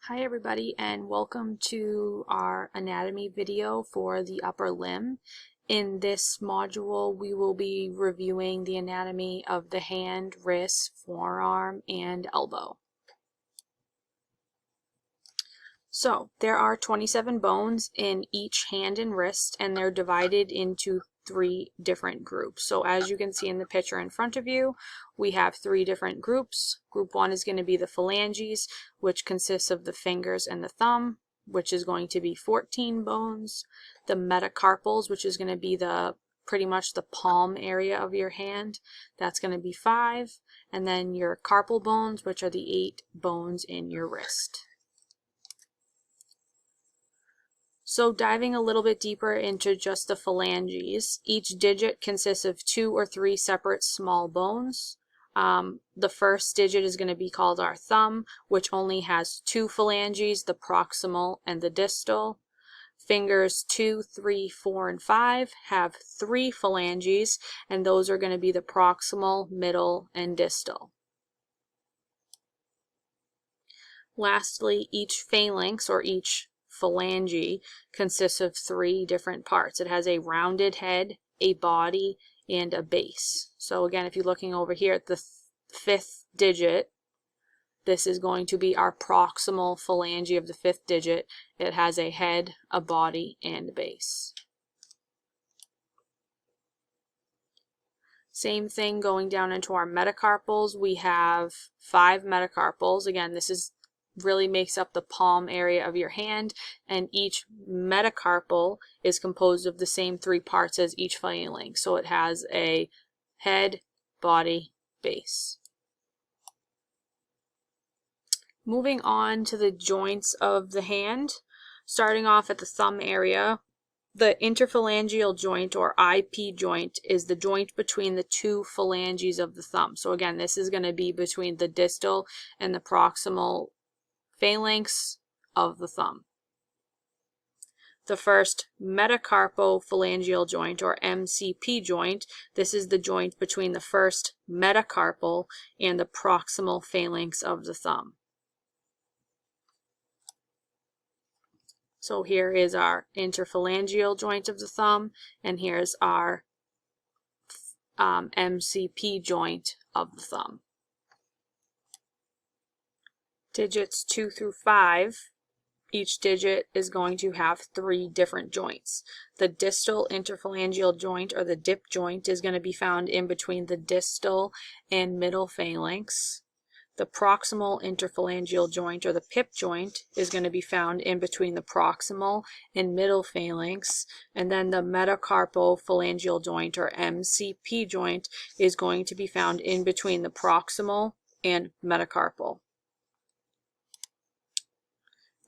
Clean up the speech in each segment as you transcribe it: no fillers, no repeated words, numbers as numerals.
Hi everybody, and welcome to our anatomy video for the upper limb. In this module we will be reviewing the anatomy of the hand, wrist, forearm, and elbow. So there are 27 bones in each hand and wrist, and they're divided into three different groups. So as you can see in the picture in front of you, we have three different groups. Group 1 is going to be the phalanges, which consists of the fingers and the thumb, which is going to be 14 bones. The metacarpals, which is going to be pretty much the palm area of your hand, that's going to be 5. And then your carpal bones, which are the 8 bones in your wrist. So diving a little bit deeper into just the phalanges, each digit consists of 2 or 3 separate small bones. The first digit is going to be called our thumb, which only has 2 phalanges, the proximal and the distal. Fingers 2, 3, 4, and 5 have 3 phalanges, and those are going to be the proximal, middle, and distal. Lastly, each phalanx, or each phalange, consists of 3 different parts. It has a rounded head, a body, and a base. So again, if you're looking over here at the 5th digit, this is going to be our proximal phalange of the 5th digit. It has a head, a body, and a base. Same thing going down into our metacarpals. We have 5 metacarpals. Again, this really makes up the palm area of your hand, and each metacarpal is composed of the same 3 parts as each phalanx. So it has a head, body, base. Moving on to the joints of the hand, starting off at the thumb area, the interphalangeal joint, or IP joint, is the joint between the 2 phalanges of the thumb. So again, this is going to be between the distal and the proximal phalanx of the thumb. The first metacarpophalangeal joint, or MCP joint, this is the joint between the first metacarpal and the proximal phalanx of the thumb. So here is our interphalangeal joint of the thumb, and here's our MCP joint of the thumb. Digits 2 through 5, each digit is going to have 3 different joints. The distal interphalangeal joint, or the dip joint, is going to be found in between the distal and middle phalanx. The proximal interphalangeal joint, or the pip joint, is going to be found in between the proximal and middle phalanx. And then the metacarpophalangeal joint, or MCP joint, is going to be found in between the proximal and metacarpal.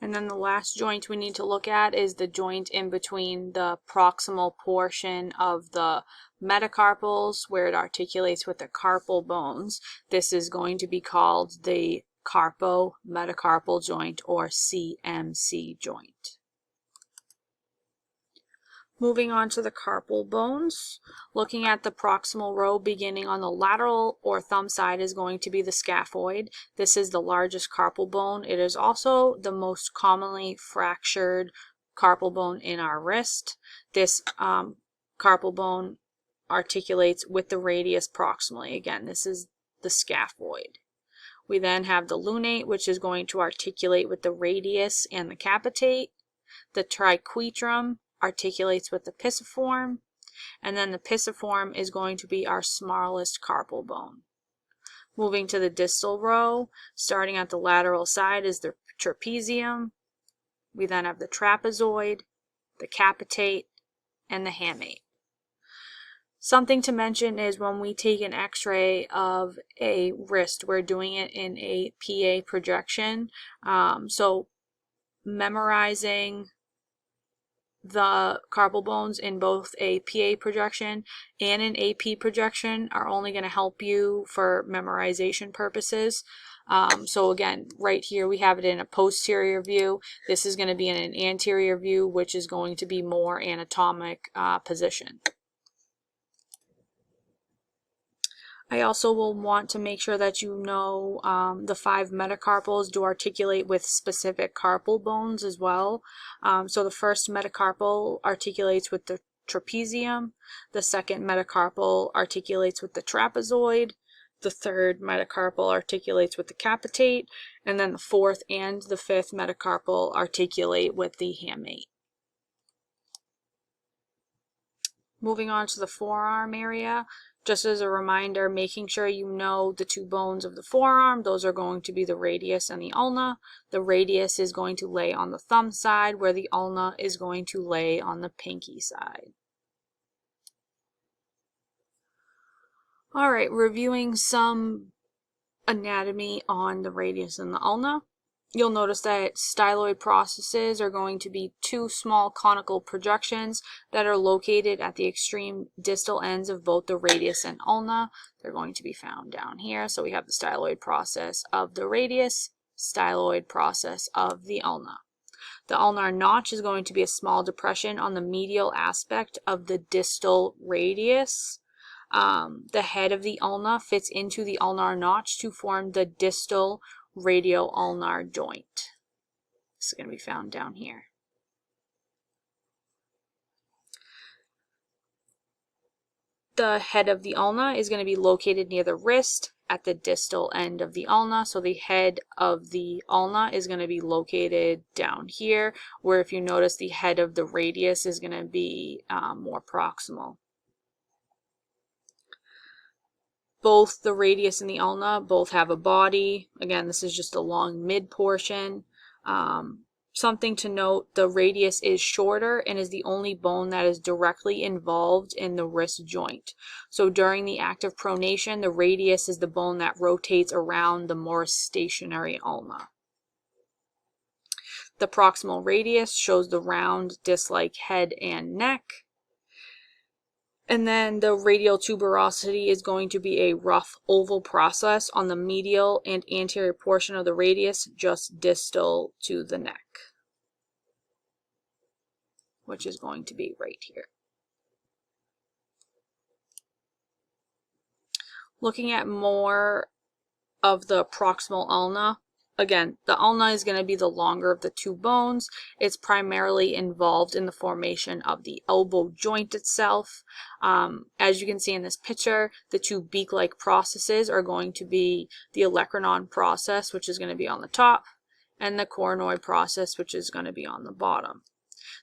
And then the last joint we need to look at is the joint in between the proximal portion of the metacarpals, where it articulates with the carpal bones. This is going to be called the carpometacarpal joint, or CMC joint. Moving on to the carpal bones, looking at the proximal row beginning on the lateral or thumb side is going to be the scaphoid. This is the largest carpal bone. It is also the most commonly fractured carpal bone in our wrist. This carpal bone articulates with the radius proximally. Again, this is the scaphoid. We then have the lunate, which is going to articulate with the radius and the capitate. The triquetrum articulates with the pisiform, and then the pisiform is going to be our smallest carpal bone. Moving to the distal row, starting at the lateral side is the trapezium. We then have the trapezoid, the capitate, and the hamate. Something to mention is when we take an x-ray of a wrist, we're doing it in a PA projection. So memorizing the carpal bones in both a PA projection and an AP projection are only going to help you for memorization purposes. So again, right here we have it in a posterior view. This is going to be in an anterior view, which is going to be more anatomic position. I also will want to make sure that you know the 5 metacarpals do articulate with specific carpal bones as well. So the first metacarpal articulates with the trapezium, the second metacarpal articulates with the trapezoid, the third metacarpal articulates with the capitate, and then the fourth and the fifth metacarpal articulate with the hamate. Moving on to the forearm area, just as a reminder, making sure you know the 2 bones of the forearm. Those are going to be the radius and the ulna. The radius is going to lay on the thumb side, where the ulna is going to lay on the pinky side. All right, reviewing some anatomy on the radius and the ulna. You'll notice that styloid processes are going to be 2 small conical projections that are located at the extreme distal ends of both the radius and ulna. They're going to be found down here. So we have the styloid process of the radius, styloid process of the ulna. The ulnar notch is going to be a small depression on the medial aspect of the distal radius. The head of the ulna fits into the ulnar notch to form the distal radio-ulnar joint. This is going to be found down here. The head of the ulna is going to be located near the wrist at the distal end of the ulna. So the head of the ulna is going to be located down here, where if you notice the head of the radius is going to be more proximal. Both the radius and the ulna both have a body. Again, this is just a long mid portion. Something to note, the radius is shorter and is the only bone that is directly involved in the wrist joint. So during the act of pronation, the radius is the bone that rotates around the more stationary ulna. The proximal radius shows the round disc-like head and neck. And then the radial tuberosity is going to be a rough oval process on the medial and anterior portion of the radius, just distal to the neck, which is going to be right here. Looking at more of the proximal ulna, again, the ulna is going to be the longer of the 2 bones. It's primarily involved in the formation of the elbow joint itself. As you can see in this picture, the 2 beak-like processes are going to be the olecranon process, which is going to be on the top, and the coronoid process, which is going to be on the bottom.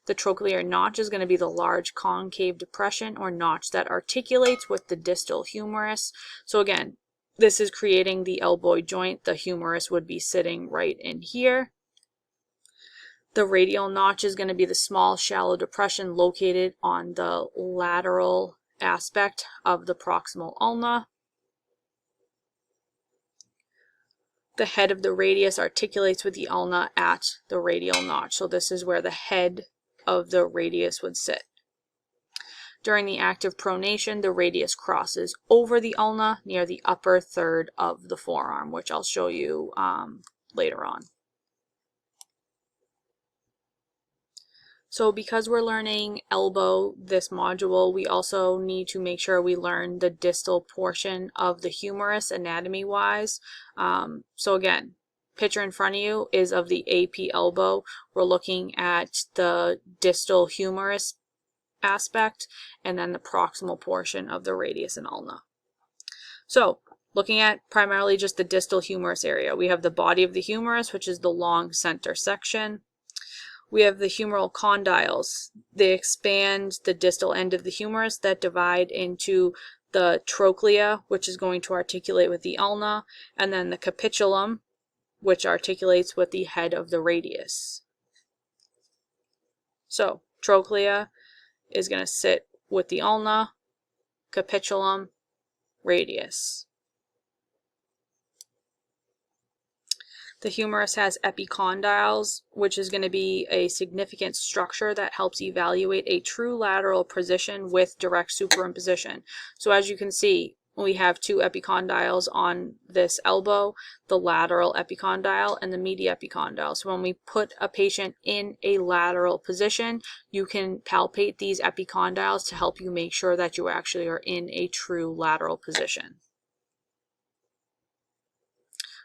The trochlear notch is going to be the large concave depression or notch that articulates with the distal humerus. So again, this is creating the elbow joint. The humerus would be sitting right in here. The radial notch is going to be the small shallow depression located on the lateral aspect of the proximal ulna. The head of the radius articulates with the ulna at the radial notch. So this is where the head of the radius would sit. During the act of pronation, the radius crosses over the ulna near the upper third of the forearm, which I'll show you later on. So because we're learning elbow this module, we also need to make sure we learn the distal portion of the humerus anatomy-wise. So again, picture in front of you is of the AP elbow. We're looking at the distal humerus aspect and then the proximal portion of the radius and ulna. So looking at primarily just the distal humerus area, we have the body of the humerus, which is the long center section. We have the humeral condyles. They expand the distal end of the humerus that divide into the trochlea, which is going to articulate with the ulna, and then the capitulum, which articulates with the head of the radius. So trochlea is going to sit with the ulna, capitulum, radius. The humerus has epicondyles, which is going to be a significant structure that helps evaluate a true lateral position with direct superimposition. So as you can see, we have 2 epicondyles on this elbow, the lateral epicondyle and the medial epicondyle. So when we put a patient in a lateral position, you can palpate these epicondyles to help you make sure that you actually are in a true lateral position.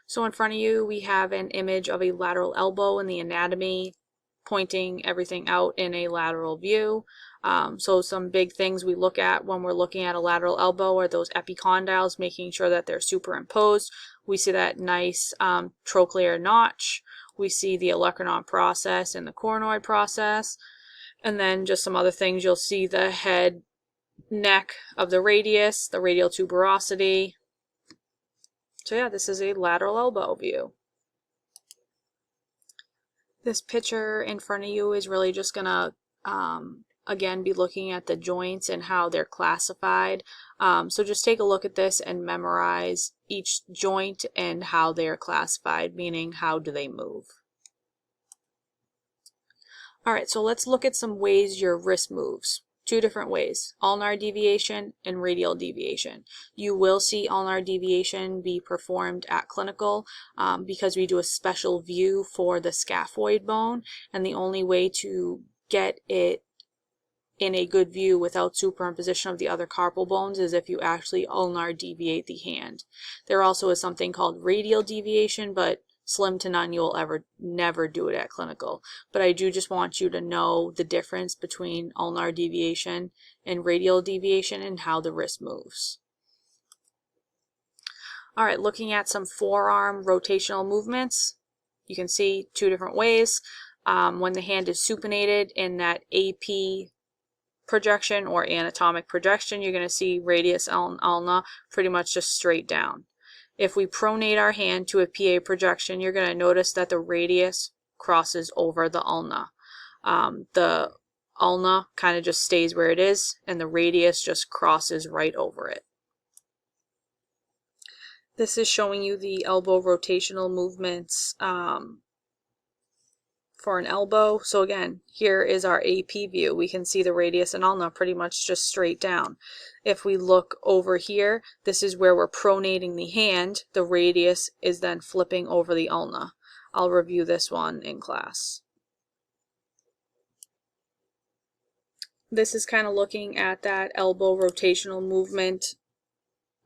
So in front of you, we have an image of a lateral elbow in the anatomy, pointing everything out in a lateral view. So some big things we look at when we're looking at a lateral elbow are those epicondyles, making sure that they're superimposed. We see that nice trochlear notch. We see the olecranon process and the coronoid process. And then just some other things, you'll see the head, neck of the radius, the radial tuberosity. So yeah, this is a lateral elbow view. This picture in front of you is really just gonna again be looking at the joints and how they're classified. So just take a look at this and memorize each joint and how they are classified, meaning how do they move. Alright, so let's look at some ways your wrist moves. Two different ways, ulnar deviation and radial deviation. You will see ulnar deviation be performed at clinical because we do a special view for the scaphoid bone, and the only way to get it in a good view without superimposition of the other carpal bones is if you actually ulnar deviate the hand. There also is something called radial deviation, but slim to none, you'll never do it at clinical. But I do just want you to know the difference between ulnar deviation and radial deviation and how the wrist moves. Alright, looking at some forearm rotational movements, you can see two different ways. When the hand is supinated in that AP projection or anatomic projection, you're going to see radius ulna pretty much just straight down. If we pronate our hand to a PA projection, you're going to notice that the radius crosses over the ulna. The ulna kind of just stays where it is, and the radius just crosses right over it. This is showing you the elbow rotational movements for an elbow. So again, here is our AP view. We can see the radius and ulna pretty much just straight down. If we look over here, this is where we're pronating the hand. The radius is then flipping over the ulna. I'll review this one in class. This is kind of looking at that elbow rotational movement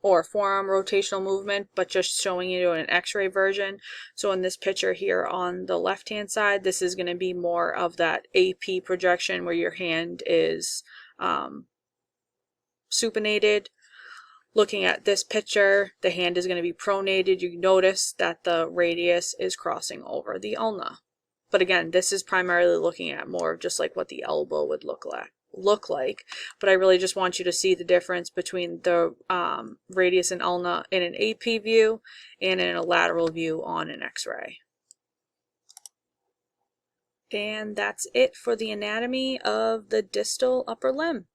or forearm rotational movement, but just showing you an x-ray version. So in this picture here on the left hand side, this is going to be more of that AP projection where your hand is supinated. Looking at this picture, the hand is going to be pronated. You notice that the radius is crossing over the ulna. But again, this is primarily looking at more of just like what the elbow would look like, but I really just want you to see the difference between the radius and ulna in an AP view and in a lateral view on an x-ray. And that's it for the anatomy of the distal upper limb.